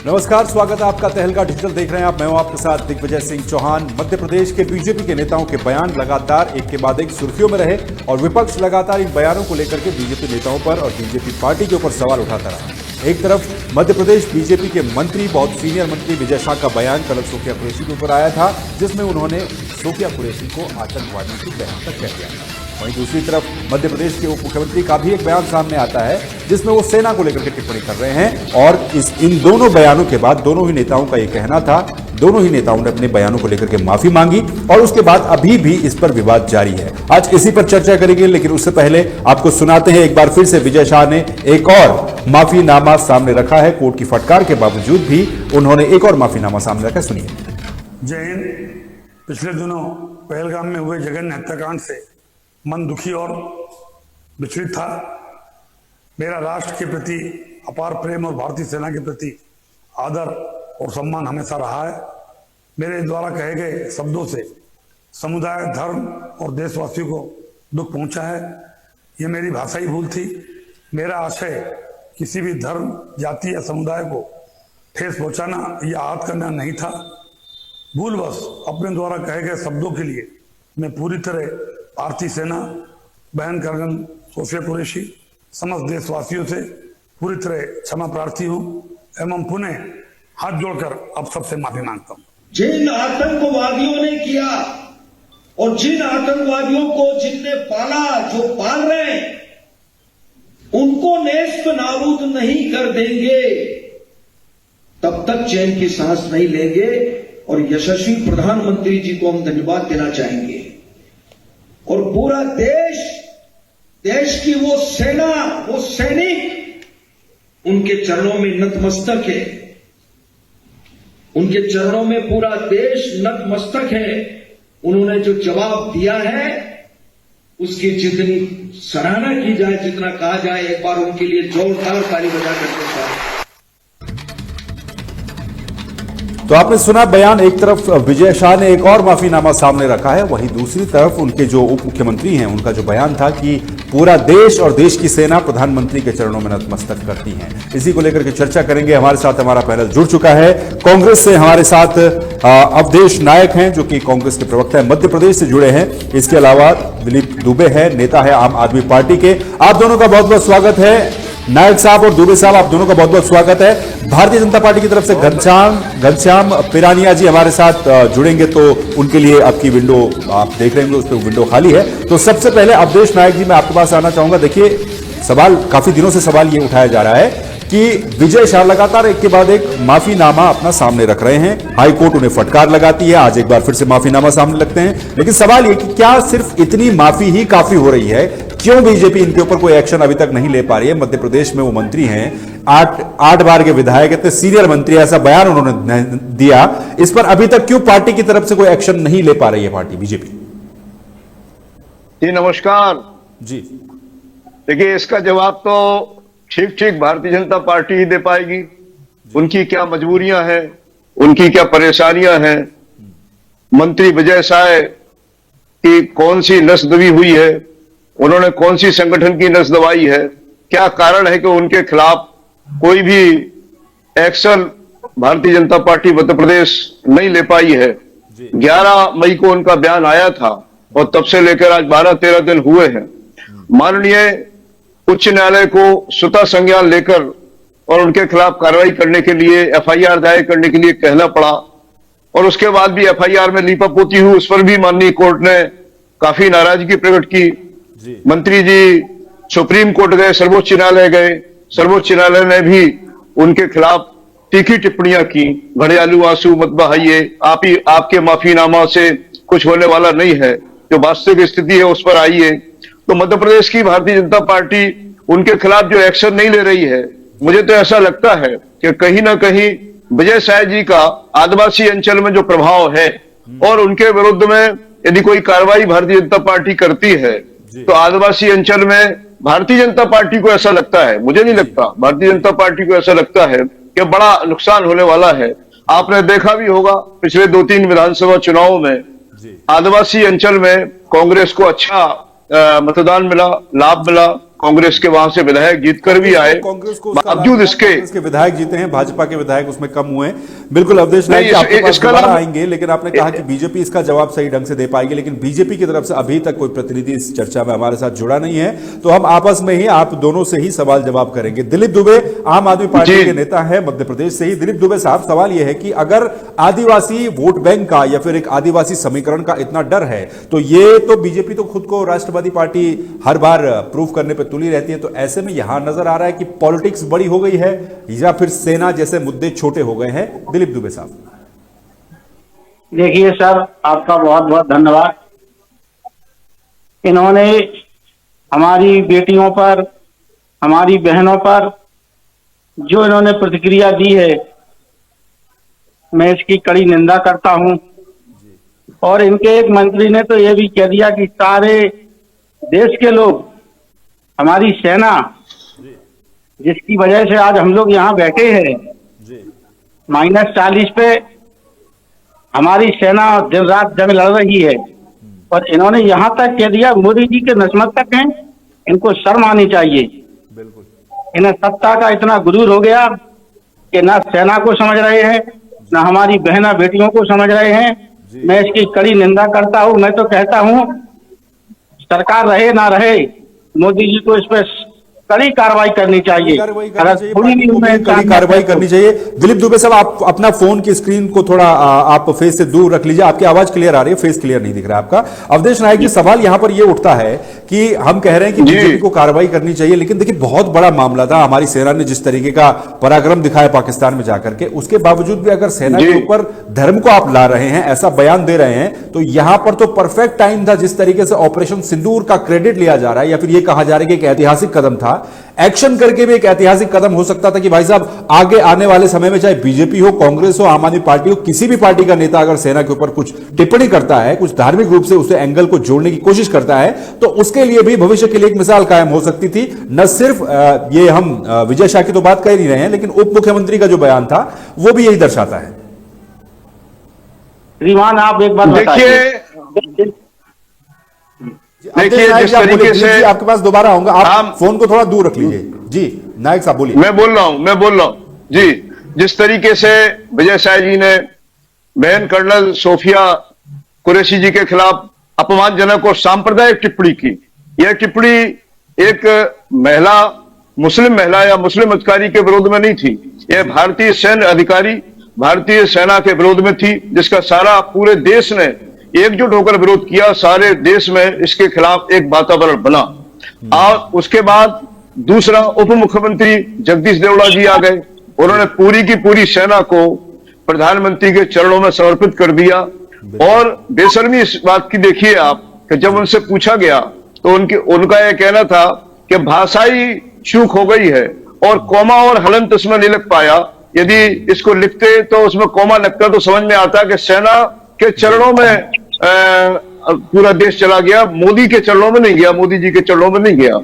नमस्कार, स्वागत है आपका। तहलका डिजिटल देख रहे हैं आप। मैं हूं आपके साथ दिग्विजय सिंह चौहान। मध्य प्रदेश के बीजेपी के नेताओं के बयान लगातार एक के बाद एक सुर्खियों में रहे और विपक्ष लगातार इन बयानों को लेकर के बीजेपी नेताओं पर और बीजेपी पार्टी के ऊपर सवाल उठाता रहा। एक तरफ मध्य प्रदेश बीजेपी के मंत्री, बहुत सीनियर मंत्री विजय शाह का बयान कल सोफिया कुरैशी के ऊपर आया था, जिसमें उन्होंने सोफिया कुरैशी को आतंकवादी की बयान तक कह दिया था। वहीं दूसरी तरफ मध्य प्रदेश के उप मुख्यमंत्री का भी एक बयान सामने आता है, जिसमें वो सेना को लेकर के टिप्पणी कर रहे हैं। और इन दोनों बयानों के बाद दोनों ही नेताओं का ये कहना था, दोनों ही नेताओं ने अपने बयानों को लेकर के माफी मांगी और उसके बाद अभी भी इस पर विवाद जारी है। आज इसी पर चर्चा करेंगे, लेकिन उससे पहले आपको सुनाते हैं एक बार फिर से विजय शाह ने एक और माफीनामा सामने रखा है। कोर्ट की फटकार के बावजूद भी उन्होंने एक और माफीनामा सामने रखा। सुनिए। जय हिंद। पिछले दिनों पहलगाम में हुए जघन्य हत्याकांड से मन दुखी और विचलित था। मेरा राष्ट्र के प्रति अपार प्रेम और भारतीय सेना के प्रति आदर और सम्मान हमेशा रहा है। मेरे द्वारा कहे गए शब्दों से समुदाय, धर्म और देशवासियों को दुख पहुंचा है। यह मेरी भाषाई भूल थी। मेरा आशय किसी भी धर्म, जाति या समुदाय को ठेस पहुंचाना या आहत करना नहीं था। भूलवश अपने द्वारा कहे गए शब्दों के लिए मैं पूरी तरह भारतीय सेना, बहन कर्नल सोफिया कुरैशी, समस्त देशवासियों से पूरी तरह क्षमा प्रार्थी हूं एवं पुनः हाथ जोड़कर अब सबसे माफी मांगता हूं। जिन आतंकवादियों ने किया और जिन आतंकवादियों को जिनने पाला, जो पाल रहे हैं, उनको नेस्त नाबूद नहीं कर देंगे तब तक चैन की सांस नहीं लेंगे। और यशस्वी प्रधानमंत्री जी को हम धन्यवाद देना चाहेंगे। और पूरा देश की वो सेना, वो सैनिक उनके चरणों में नतमस्तक है। उनके चरणों में पूरा देश नतमस्तक है। उन्होंने जो जवाब दिया है उसकी जितनी सराहना की जाए, जितना कहा जाए, एक बार उनके लिए जोरदार ताली बजा करके। तो आपने सुना बयान। एक तरफ विजय शाह ने एक और माफीनामा सामने रखा है, वहीं दूसरी तरफ उनके जो उप मुख्यमंत्री हैं, उनका जो बयान था कि पूरा देश और देश की सेना प्रधानमंत्री के चरणों में नतमस्तक करती है। इसी को लेकर के चर्चा करेंगे। हमारे साथ हमारा पैनल जुड़ चुका है। कांग्रेस से हमारे साथ अवधेश नायक हैं, जो कि कांग्रेस के प्रवक्ता है, मध्य प्रदेश से जुड़े हैं। इसके अलावा दिलीप दुबे है, नेता है आम आदमी पार्टी के। आप दोनों का बहुत बहुत स्वागत है। नायक साहब और दुबे साहब, आप दोनों का बहुत बहुत स्वागत है। भारतीय जनता पार्टी की तरफ से घनश्याम पिरानिया जी हमारे साथ जुड़ेंगे, तो उनके लिए आपकी विंडो आप देख रहे हैं, उस पर विंडो खाली है। तो सबसे पहले अवधेश नायक जी, मैं आपके पास आना चाहूंगा। देखिए, सवाल काफी दिनों से सवाल ये उठाया जा रहा है कि विजय शाह लगातार एक के बाद एक माफीनामा अपना सामने रख रहे हैं। हाई कोर्ट उन्हें फटकार लगाती है, आज एक बार फिर से माफीनामा सामने रखते हैं। लेकिन सवाल ये कि क्या सिर्फ इतनी माफी ही काफी हो रही है? क्यों बीजेपी इनके ऊपर कोई एक्शन अभी तक नहीं ले पा रही है? मध्य प्रदेश में वो मंत्री हैं, आठ बार के विधायक, इतने सीनियर मंत्री, ऐसा बयान उन्होंने दिया। इस पर अभी तक क्यों पार्टी की तरफ से कोई एक्शन नहीं ले पा रही है पार्टी बीजेपी? जी नमस्कार जी। देखिए, इसका जवाब तो ठीक भारतीय जनता पार्टी ही दे पाएगी। उनकी क्या मजबूरियां हैं, उनकी क्या परेशानियां हैं, मंत्री विजय शाह की कौन सी नस दबी हुई है, उन्होंने कौन सी संगठन की नस दबाई है, क्या कारण है कि उनके खिलाफ कोई भी एक्शन भारतीय जनता पार्टी मध्य प्रदेश नहीं ले पाई है। 11 मई को उनका बयान आया था और तब से लेकर आज 12-13 दिन हुए हैं। माननीय उच्च न्यायालय को स्वतः संज्ञान लेकर और उनके खिलाफ कार्रवाई करने के लिए, एफआईआर दायर करने के लिए कहना पड़ा। और उसके बाद भी एफआईआर में लीपापोती हुई, उस पर भी माननीय कोर्ट ने काफी नाराजगी प्रकट की। मंत्री जी सुप्रीम कोर्ट गए, सर्वोच्च न्यायालय गए, सर्वोच्च न्यायालय ने भी उनके खिलाफ तीखी टिप्पणियां की। घड़ियालू आंसू मत बहाइए, आपके माफीनामा से कुछ होने वाला नहीं है, जो वास्तविक स्थिति है उस पर आइए। तो मध्य प्रदेश की भारतीय जनता पार्टी उनके खिलाफ जो एक्शन नहीं ले रही है, मुझे तो ऐसा लगता है कि कहीं ना कहीं विजय शाह जी का आदिवासी अंचल में जो प्रभाव है और उनके विरुद्ध में यदि कोई कार्रवाई भारतीय जनता पार्टी करती है तो आदिवासी अंचल में भारतीय जनता पार्टी को ऐसा लगता है, मुझे नहीं लगता, भारतीय जनता पार्टी को ऐसा लगता है कि बड़ा नुकसान होने वाला है। आपने देखा भी होगा पिछले 2-3 विधानसभा चुनावों में आदिवासी अंचल में कांग्रेस को अच्छा मतदान मिला, लाभ मिला। कांग्रेस के वहां से विधायक जीतकर भी आए, कांग्रेस को बावजूद इसके कांग्रेस के विधायक जीते हैं, भाजपा के विधायक उसमें कम हुए हैं। बिल्कुल अवधेश नायक जी, नहीं, आपके पास इसका दोबारा लाभ- आएंगे, लेकिन आपने कहा कि बीजेपी इसका जवाब सही ढंग से दे पाएगी, लेकिन बीजेपी की तरफ से अभी तक कोई प्रतिनिधि इस चर्चा में हमारे साथ जुड़ा नहीं है, तो हम आपस में ही आप दोनों से ही सवाल जवाब करेंगे। दिलीप दुबे आम आदमी पार्टी जी। के नेता है मध्य प्रदेश से ही। दिलीप दुबे साहब, सवाल यह है कि अगर आदिवासी वोट बैंक का या फिर एक आदिवासी समीकरण का इतना डर है, तो ये तो बीजेपी तो खुद को राष्ट्रवादी पार्टी हर बार प्रूव करने पर तुली रहती है, तो ऐसे में यहां नजर आ रहा है कि पॉलिटिक्स बड़ी हो गई है या फिर सेना जैसे मुद्दे छोटे हो गए हैं। दिलीप दुबे साहब। देखिए सर, आपका बहुत बहुत धन्यवाद। इन्होंने हमारी बेटियों पर, हमारी बहनों पर जो इन्होंने प्रतिक्रिया दी है, मैं इसकी कड़ी निंदा करता हूं। और इनके एक मंत्री ने तो यह भी कह दिया कि सारे देश के लोग, हमारी सेना, जिसकी वजह से आज हम लोग यहाँ बैठे हैं, -40 पे हमारी सेना दिन रात जंग लड़ रही है। और इन्होंने यहां तक कह दिया मोदी जी के नतमस्तक हैं, इनको शर्म आनी चाहिए। बिल्कुल। इन्हें सत्ता का इतना गुरूर हो गया कि ना सेना को समझ रहे हैं, ना हमारी बहना बेटियों को समझ रहे हैं। मैं इसकी कड़ी निंदा करता हूं। मैं तो कहता हूं सरकार रहे ना रहे, मोदी जी को इस पर कड़ी कार्रवाई करनी चाहिए। अगर थोड़ी भी उनमें कड़ी कार्रवाई करनी चाहिए। दिलीप दुबे साहब, आप अपना फोन की स्क्रीन को थोड़ा आप फेस से दूर रख लीजिए, आपकी आवाज क्लियर आ रही है, फेस क्लियर नहीं दिख रहा है आपका। अवधेश नायक जी, सवाल यहां पर यह उठता है कि हम कह रहे हैं कि बीजेपी को कार्रवाई करनी चाहिए, लेकिन देखिए बहुत बड़ा मामला था, हमारी सेना ने जिस तरीके का पराक्रम दिखाया पाकिस्तान में जाकर के, उसके बावजूद भी अगर सेना के ऊपर धर्म को आप ला रहे हैं, ऐसा बयान दे रहे हैं, तो यहां पर तो परफेक्ट टाइम था। जिस तरीके से ऑपरेशन सिंदूर का क्रेडिट लिया जा रहा है या फिर यह कहा जा रहा है कि एक ऐतिहासिक कदम था, एक्शन करके भी एक ऐतिहासिक कदम हो सकता था कि भाई साहब आगे आने वाले समय में चाहे बीजेपी हो, कांग्रेस हो, आम आदमी पार्टी हो, किसी भी पार्टी का नेता अगर सेना के ऊपर कुछ टिप्पणी करता है, कुछ धार्मिक रूप से उसे एंगल को जोड़ने की कोशिश करता है, तो उसके लिए भी भविष्य के लिए एक मिसाल कायम हो सकती थी। न सिर्फ ये हम विजय शाह की तो बात कर ही रहे हैं, लेकिन उप मुख्यमंत्री का जो बयान था वो भी यही दर्शाता है। श्रीमान, आप एक बात बताइए। देखिए जिस तरीके से आपके पास दोबारा आऊंगा, आप फोन को थोड़ा दूर रख लीजिए। जी नायक साहब बोलिए। मैं बोल रहा हूं जी। जिस तरीके से विजय शाह जी ने बहन कर्नल सोफिया कुरैशी जी के खिलाफ अपमानजनक और सांप्रदायिक टिप्पणी की, यह टिप्पणी एक महिला, मुस्लिम महिला या मुस्लिम अधिकारी के विरोध में नहीं थी, यह भारतीय सैन्य अधिकारी, भारतीय सेना के विरोध में थी, जिसका सारा पूरे देश ने एकजुट होकर विरोध किया। सारे देश में इसके खिलाफ एक वातावरण बना। और उसके बाद दूसरा, उप मुख्यमंत्री जगदीश देवड़ा जी आ गए, उन्होंने पूरी की पूरी सेना को प्रधानमंत्री के चरणों में समर्पित कर दिया। और बेशर्मी इस बात की देखिए आप कि जब उनसे पूछा गया तो उनका यह कहना था कि भाषाई चूक हो गई है और कॉमा और हलंत इसमें नहीं लग पाया। यदि इसको लिखते तो उसमें कॉमा लगता तो समझ में आता कि सेना के चरणों में पूरा देश चला गया, मोदी के चरणों में नहीं गया, मोदी जी के चरणों में नहीं गया।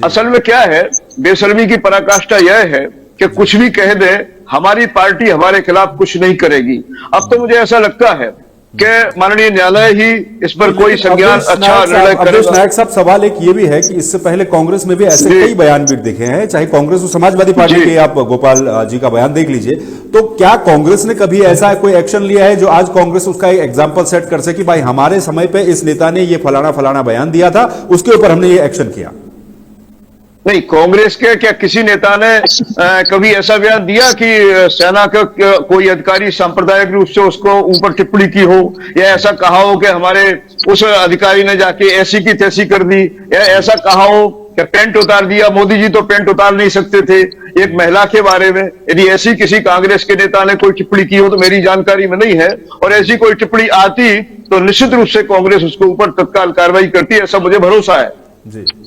असल में क्या है, बेशर्मी की पराकाष्ठा यह है कि कुछ भी कह दे, हमारी पार्टी हमारे खिलाफ कुछ नहीं करेगी। अब तो मुझे ऐसा लगता है कि माननीय न्यायालय ही इस पर कोई संज्ञान अच्छा निर्णय करेगा। नायक साहब, सवाल एक ये भी है कि इससे पहले कांग्रेस में भी ऐसे कई बयान भी दिखे हैं, चाहे कांग्रेस और समाजवादी पार्टी के, आप गोपाल जी का बयान देख लीजिए, तो क्या कांग्रेस ने कभी ऐसा कोई एक्शन लिया है जो आज कांग्रेस उसका एक एग्जाम्पल सेट कर सके, भाई हमारे समय पे इस नेता ने ये फलाना फलाना बयान दिया था, उसके ऊपर हमने ये एक्शन किया? नहीं, कांग्रेस के क्या किसी नेता ने कभी ऐसा बयान दिया कि सेना का कोई अधिकारी सांप्रदायिक रूप से उसको ऊपर टिप्पणी की हो, या ऐसा कहा हो कि हमारे उस अधिकारी ने जाके ऐसी की तैसी कर दी, या ऐसा कहा हो कि पेंट उतार दिया? मोदी जी तो पेंट उतार नहीं सकते थे एक महिला के बारे में। यदि ऐसी किसी कांग्रेस के नेता ने कोई टिप्पणी की हो तो मेरी जानकारी में नहीं है, और ऐसी कोई टिप्पणी आती तो निश्चित रूप से कांग्रेस उसके ऊपर तत्काल कार्रवाई करती, ऐसा मुझे भरोसा है।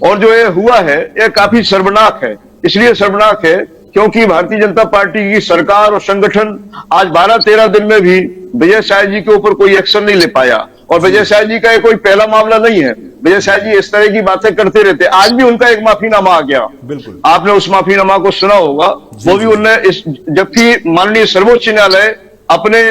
और जो ये हुआ है यह काफी शर्मनाक है। इसलिए शर्मनाक है क्योंकि भारतीय जनता पार्टी की सरकार और संगठन आज 12-13 दिन में भी विजय शाह जी के ऊपर कोई एक्शन नहीं ले पाया। और विजय शाह जी का ये कोई पहला मामला नहीं है, विजय शाह जी इस तरह की बातें करते रहते। आज भी उनका एक माफीनामा आ गया, बिल्कुल आपने उस माफीनामा को सुना होगा। वो भी उनने जबकि माननीय सर्वोच्च न्यायालय अपने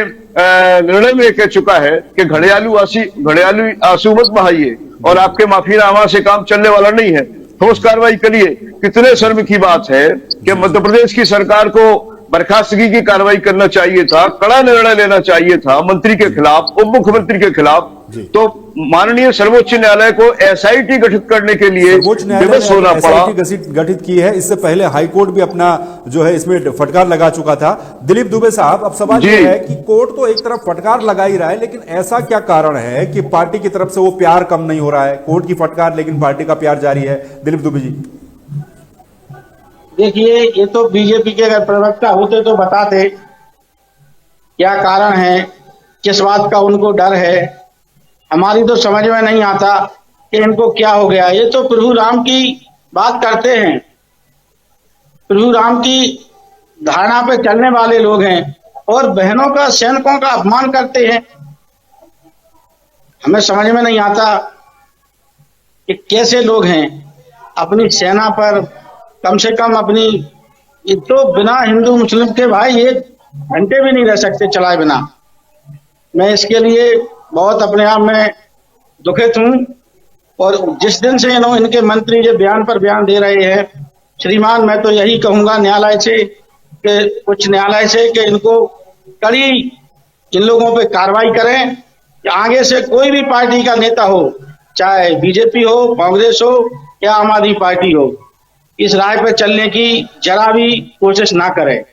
निर्णय में कह चुका है कि घड़ियालू आंसू मत बहाइए, और आपके माफीनामा से काम चलने वाला नहीं है। ठोस कार्रवाई करिए। कितने शर्म की बात है कि मध्य प्रदेश की सरकार को बर्खास्तगी की कार्रवाई करना चाहिए था, कड़ा निर्णय लेना चाहिए था मंत्री के खिलाफ, उप मुख्यमंत्री के खिलाफ। तो माननीय सर्वोच्च न्यायालय को एसआईटी गठित करने के लिए सर्वोच्च न्यायालय विवश होना ने पड़ा। एसआईटी गठित की है। इससे पहले हाईकोर्ट भी अपना जो है इसमें फटकार लगा चुका था। दिलीप दुबे साहब, अब सवाल यह है कि कोर्ट तो एक तरफ फटकार लगा ही रहा है, लेकिन ऐसा क्या कारण है कि पार्टी की तरफ से वो प्यार कम नहीं हो रहा है? कोर्ट की फटकार लेकिन पार्टी का प्यार जारी है। दिलीप दुबे जी, देखिए, ये तो बीजेपी के अगर प्रवक्ता होते तो बताते क्या कारण है, किस बात का उनको डर है। हमारी तो समझ में नहीं आता कि इनको क्या हो गया। ये तो प्रभु राम की बात करते हैं, प्रभु राम की धारणा पे चलने वाले लोग हैं और बहनों का, सैनिकों का अपमान करते हैं। हमें समझ में नहीं आता कि कैसे लोग हैं। अपनी सेना पर कम से कम अपनी, ये तो बिना हिंदू मुस्लिम के भाई एक घंटे भी नहीं रह सकते चलाए बिना। मैं इसके लिए बहुत अपने आप में दुखित हूं। और जिस दिन से इनके मंत्री जो बयान पर बयान दे रहे हैं, श्रीमान, मैं तो यही कहूंगा न्यायालय से, कि उच्च न्यायालय से, कि इनको कड़ी इन लोगों पे कार्रवाई करें कि आगे से कोई भी पार्टी का नेता हो, चाहे बीजेपी हो, कांग्रेस हो या आम आदमी पार्टी हो, इस राह पे चलने की जरा भी कोशिश ना करे।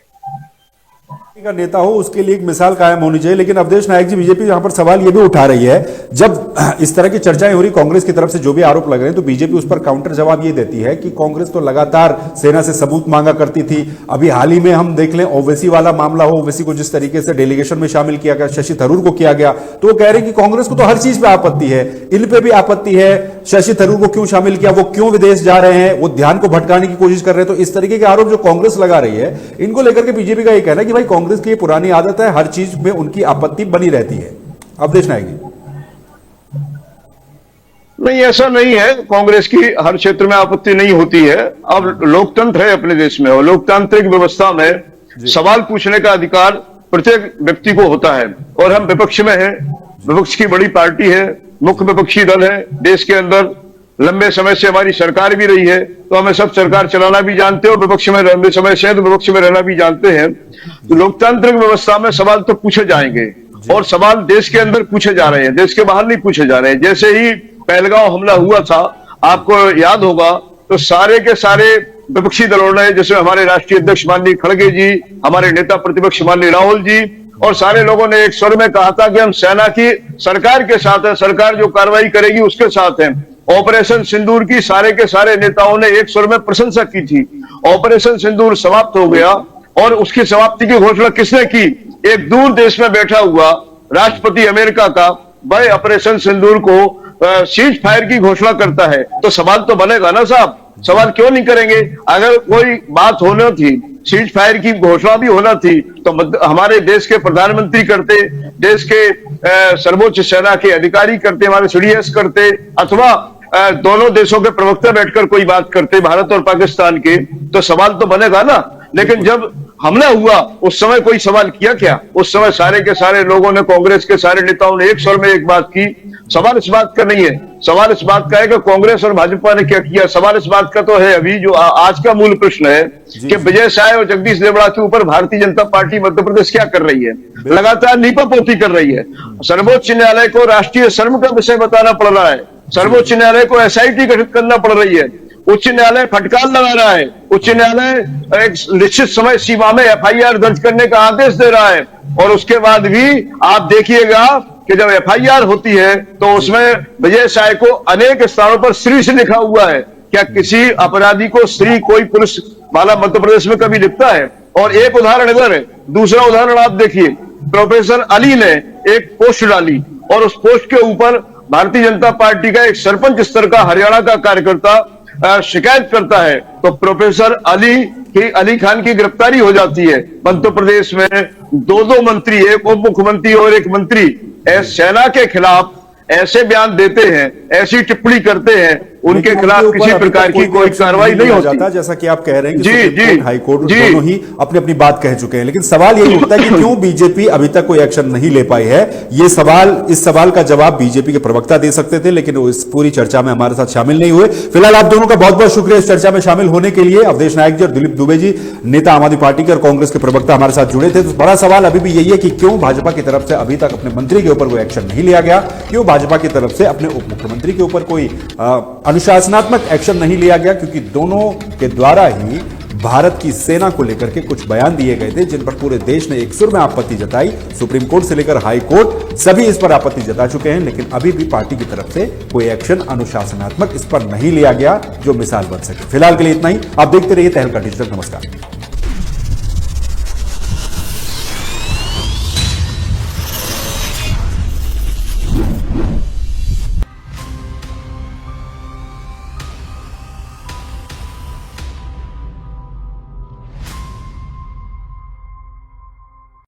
का नेता हो उसके लिए एक मिसाल कायम होनी चाहिए। लेकिन अवधेश नायक जी, बीजेपी यहां पर सवाल यह भी उठा रही है, जब इस तरह की चर्चाएं हो रही कांग्रेस की तरफ से जो भी आरोप लग रहे हैं, तो बीजेपी उस पर काउंटर जवाब ये देती है कि कांग्रेस तो लगातार सेना से सबूत मांगा करती थी। अभी हाल ही में हम देख लें, ओवैसी वाला मामला हो, ओवैसी को जिस तरीके से डेलीगेशन में शामिल किया गया, शशि थरूर को किया गया, तो वो कह रहे हैं कि कांग्रेस को तो हर चीज पे आपत्ति है, इन पे भी आपत्ति है। शशि थरूर को क्यों शामिल किया, वो क्यों विदेश जा रहे हैं, वो ध्यान को भटकाने की कोशिश कर रहे हैं। तो इस तरीके के आरोप जो कांग्रेस लगा रही है, इनको लेकर के बीजेपी का यह कहना है कि भाई कांग्रेस की पुरानी आदत है, हर चीज में उनकी आपत्ति बनी रहती है। अवधेश नायक जी, नहीं, ऐसा नहीं है। कांग्रेस की हर क्षेत्र में आपत्ति नहीं होती है। अब लोकतंत्र है अपने देश में, और लोकतांत्रिक व्यवस्था में सवाल पूछने का अधिकार प्रत्येक व्यक्ति को होता है। और हम विपक्ष में हैं, विपक्ष की बड़ी पार्टी है, मुख्य विपक्षी दल है देश के अंदर। लंबे समय से हमारी सरकार भी रही है, तो हमें सब सरकार चलाना भी जानते हैं, और विपक्ष में लंबे समय से तो विपक्ष में रहना भी जानते हैं। तो लोकतांत्रिक व्यवस्था में सवाल तो पूछे जाएंगे, और सवाल देश के अंदर पूछे जा रहे हैं, देश के बाहर नहीं पूछे जा रहे हैं। जैसे ही पहलगांव हमला हुआ था, आपको याद होगा, तो सारे के सारे विपक्षी दलों ने, जैसे हमारे राष्ट्रीय अध्यक्ष माननीय खड़गे जी, हमारे नेता प्रतिपक्ष माननीय राहुल जी, और सारे लोगों ने एक स्वर में कहा था कि हम सेना की सरकार के साथ हैं, सरकार जो कार्रवाई करेगी उसके साथ हैं। ऑपरेशन सिंदूर की सारे के सारे नेताओं ने एक स्वर में प्रशंसा की थी। ऑपरेशन सिंदूर समाप्त हो गया, और उसकी समाप्ति की घोषणा किसने की? एक दूर देश में बैठा हुआ राष्ट्रपति अमेरिका का वह ऑपरेशन सिंदूर को सीज फायर की घोषणा करता है। तो सवाल तो बनेगा ना साहब, सवाल क्यों नहीं करेंगे? अगर कोई बात होना थी, सीज फायर की घोषणा भी होना थी, तो हमारे देश के प्रधानमंत्री करते, देश के सर्वोच्च सेना के अधिकारी करते, हमारे सीडीएस करते, अथवा दोनों देशों के प्रवक्ता बैठकर कोई बात करते, भारत और पाकिस्तान के, तो सवाल तो बनेगा ना। लेकिन जब हमला हुआ उस समय कोई सवाल किया क्या? उस समय सारे के सारे लोगों ने, कांग्रेस के सारे नेताओं ने एक स्वर में एक बात की। सवाल इस बात का नहीं है, सवाल इस बात का है कि कांग्रेस और भाजपा ने क्या किया। सवाल इस बात का तो है अभी जो आज का मूल प्रश्न है कि विजय साय और जगदीश देवड़ा के ऊपर भारतीय जनता पार्टी मध्य प्रदेश क्या कर रही है? लगातार नीपापोती कर रही है। सर्वोच्च न्यायालय को राष्ट्रीय शर्म का विषय बताना पड़ रहा है, सर्वोच्च न्यायालय को एसआईटी गठित करना पड़ रही है, उच्च न्यायालय फटकार लगा रहा है, उच्च न्यायालय एक निश्चित समय सीमा में एफआईआर दर्ज करने का आदेश दे रहा है। और उसके बाद भी आप देखिएगा कि जब एफआईआर होती है तो उसमें विजय साय को अनेक स्थानों पर श्री से लिखा हुआ है। क्या किसी अपराधी को श्री कोई पुलिस वाला मध्य प्रदेश में कभी लिखता है? और एक उदाहरण इधर है, दूसरा उदाहरण आप देखिए, प्रोफेसर अली ने एक पोस्ट डाली, और उस पोस्ट के ऊपर भारतीय जनता पार्टी का एक सरपंच स्तर का हरियाणा का कार्यकर्ता शिकायत करता है, तो प्रोफेसर अली खान की गिरफ्तारी हो जाती है। मध्य प्रदेश में दो मंत्री, एक उप मुख्यमंत्री और एक मंत्री सेना के खिलाफ ऐसे बयान देते हैं, ऐसी टिप्पणी करते हैं उनके लेकिन खिलाफ उनके किसी ऊपर अभी प्रकार तक की कोई एक्शन कार्रवाई नहीं लिया होती। जाता, जैसा कि आप कह रहे हैं कि जी, सुप्रीम जी, कोर्ट, हाई कोर्ट जी। दोनों ही अपनी अपनी बात कह चुके हैं, लेकिन सवाल यही उठता है कि क्यों बीजेपी अभी तक कोई एक्शन नहीं ले पाई है। इस सवाल का जवाब बीजेपी के प्रवक्ता दे सकते थे, लेकिन वो इस पूरी चर्चा में हमारे साथ शामिल नहीं हुए। फिलहाल आप दोनों का बहुत बहुत शुक्रिया इस चर्चा में शामिल होने के लिए। अवधेश नायक जी और दिलीप दुबे जी, नेता आम आदमी पार्टी के और कांग्रेस के प्रवक्ता, हमारे साथ जुड़े थे। तो बड़ा सवाल अभी भी यही है कि क्यों भाजपा की तरफ से अभी तक अपने मंत्री के ऊपर कोई एक्शन नहीं लिया गया, क्यों भाजपा की तरफ से अपने उप मुख्यमंत्री के ऊपर कोई अनुशासनात्मक एक्शन नहीं लिया गया, क्योंकि दोनों के द्वारा ही भारत की सेना को लेकर के कुछ बयान दिए गए थे, जिन पर पूरे देश ने एक सुर में आपत्ति जताई। सुप्रीम कोर्ट से लेकर हाई कोर्ट सभी इस पर आपत्ति जता चुके हैं, लेकिन अभी भी पार्टी की तरफ से कोई एक्शन अनुशासनात्मक इस पर नहीं लिया गया जो मिसाल बन सके। फिलहाल के लिए इतना ही। आप देखते रहिए तहलका डिजिटल। नमस्कार।